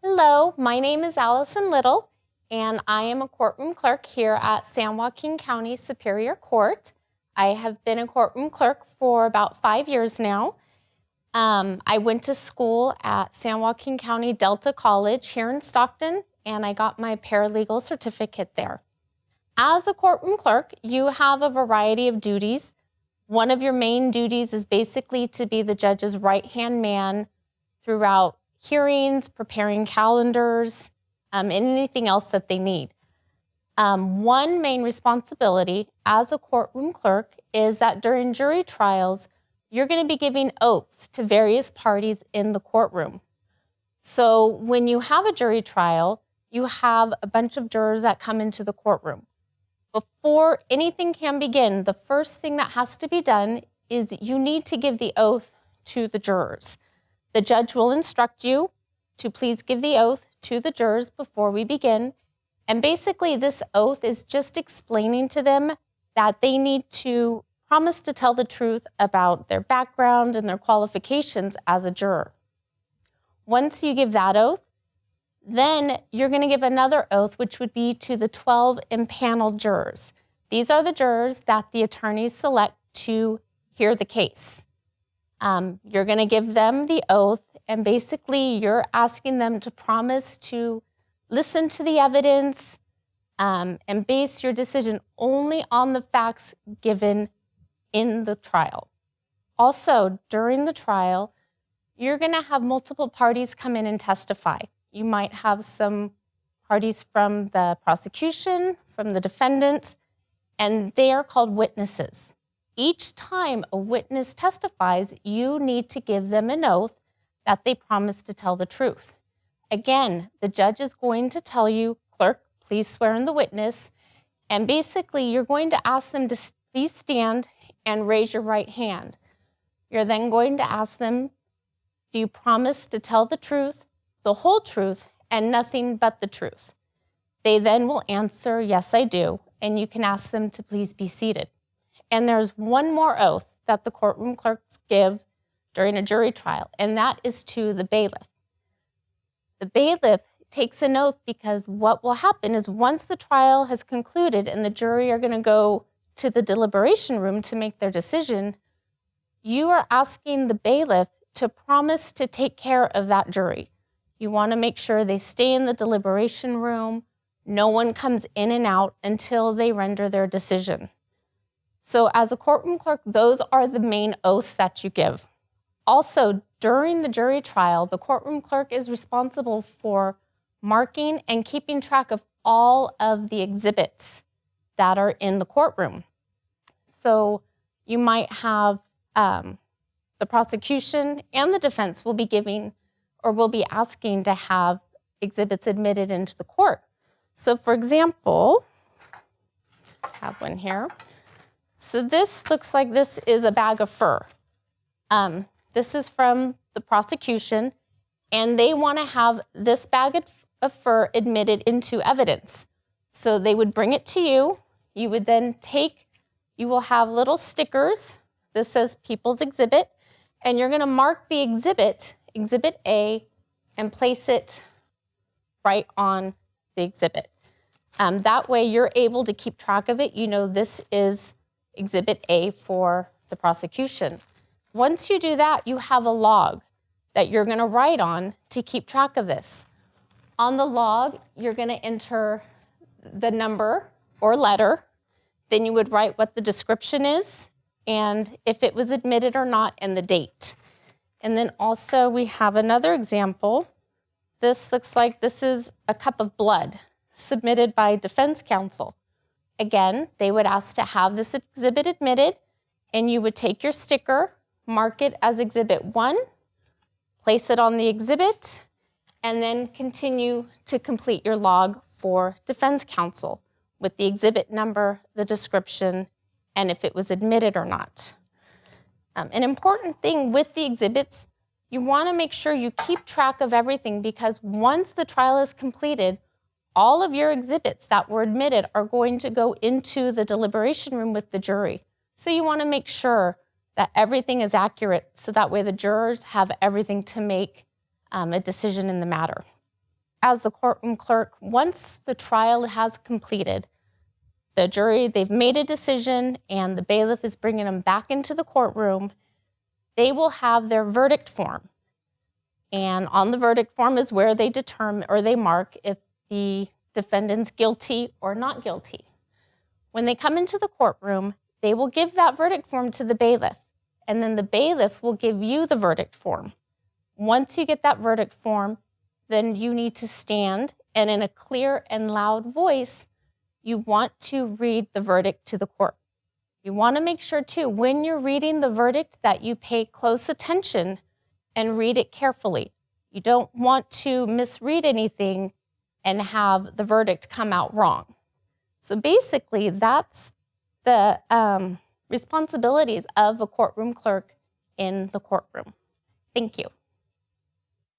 Hello, my name is Allison Little, and I am a courtroom clerk here at San Joaquin County Superior Court. I have been a courtroom clerk for about 5 years now. I went to school at San Joaquin County Delta College here in Stockton, and I got my paralegal certificate there. As a courtroom clerk, you have a variety of duties. One of your main duties is basically to be the judge's right-hand man throughout hearings, preparing calendars, and anything else that they need. One main responsibility as a courtroom clerk is that during jury trials, you're going to be giving oaths to various parties in the courtroom. So when you have a jury trial, you have a bunch of jurors that come into the courtroom. Before anything can begin, the first thing that has to be done is you need to give the oath to the jurors. The judge will instruct you to please give the oath to the jurors before we begin. And basically, this oath is just explaining to them that they need to promise to tell the truth about their background and their qualifications as a juror. Once you give that oath, then you're going to give another oath, which would be to the 12 impaneled jurors. These are the jurors that the attorneys select to hear the case. You're going to give them the oath, and basically you're asking them to promise to listen to the evidence and base your decision only on the facts given in the trial. Also, during the trial, you're going to have multiple parties come in and testify. You might have some parties from the prosecution, from the defendants, and they are called witnesses. Each time a witness testifies, you need to give them an oath that they promise to tell the truth. Again, the judge is going to tell you, clerk, please swear in the witness, and basically you're going to ask them to please stand and raise your right hand. You're then going to ask them, do you promise to tell the truth, the whole truth, and nothing but the truth? They then will answer, yes, I do, and you can ask them to please be seated. And there's one more oath that the courtroom clerks give during a jury trial, and that is to the bailiff. The bailiff takes an oath because what will happen is once the trial has concluded and the jury are going to go to the deliberation room to make their decision, you are asking the bailiff to promise to take care of that jury. You want to make sure they stay in the deliberation room. No one comes in and out until they render their decision. So as a courtroom clerk, those are the main oaths that you give. Also, during the jury trial, the courtroom clerk is responsible for marking and keeping track of all of the exhibits that are in the courtroom. So you might have the prosecution and the defense will be giving or will be asking to have exhibits admitted into the court. So for example, I have one here. So this looks like this is a bag of fur. This is from the prosecution, and they want to have this bag of fur admitted into evidence. So they would bring it to you. You would then you will have little stickers. This says People's Exhibit, and you're going to mark the exhibit, Exhibit A, and place it right on the exhibit. That way you're able to keep track of it. You know this is Exhibit A for the prosecution. Once you do that, you have a log that you're going to write on to keep track of this. On the log, you're going to enter the number or letter. Then you would write what the description is and if it was admitted or not and the date. And then also we have another example. This looks like this is a cup of blood submitted by defense counsel. Again, they would ask to have this exhibit admitted, and you would take your sticker, mark it as Exhibit 1, place it on the exhibit, and then continue to complete your log for defense counsel with the exhibit number, the description, and if it was admitted or not. An important thing with the exhibits, you want to make sure you keep track of everything because once the trial is completed, all of your exhibits that were admitted are going to go into the deliberation room with the jury. So you want to make sure that everything is accurate so that way the jurors have everything to make a decision in the matter. as the courtroom clerk, once the trial has completed, the jury, they've made a decision and the bailiff is bringing them back into the courtroom, they will have their verdict form. And on the verdict form is where they determine or they mark if the defendant's guilty or not guilty. When they come into the courtroom, they will give that verdict form to the bailiff, and then the bailiff will give you the verdict form. Once you get that verdict form, then you need to stand, and in a clear and loud voice, you want to read the verdict to the court. You want to make sure, too, when you're reading the verdict that you pay close attention and read it carefully. You don't want to misread anything and have the verdict come out wrong. So basically, that's the responsibilities of a courtroom clerk in the courtroom. Thank you.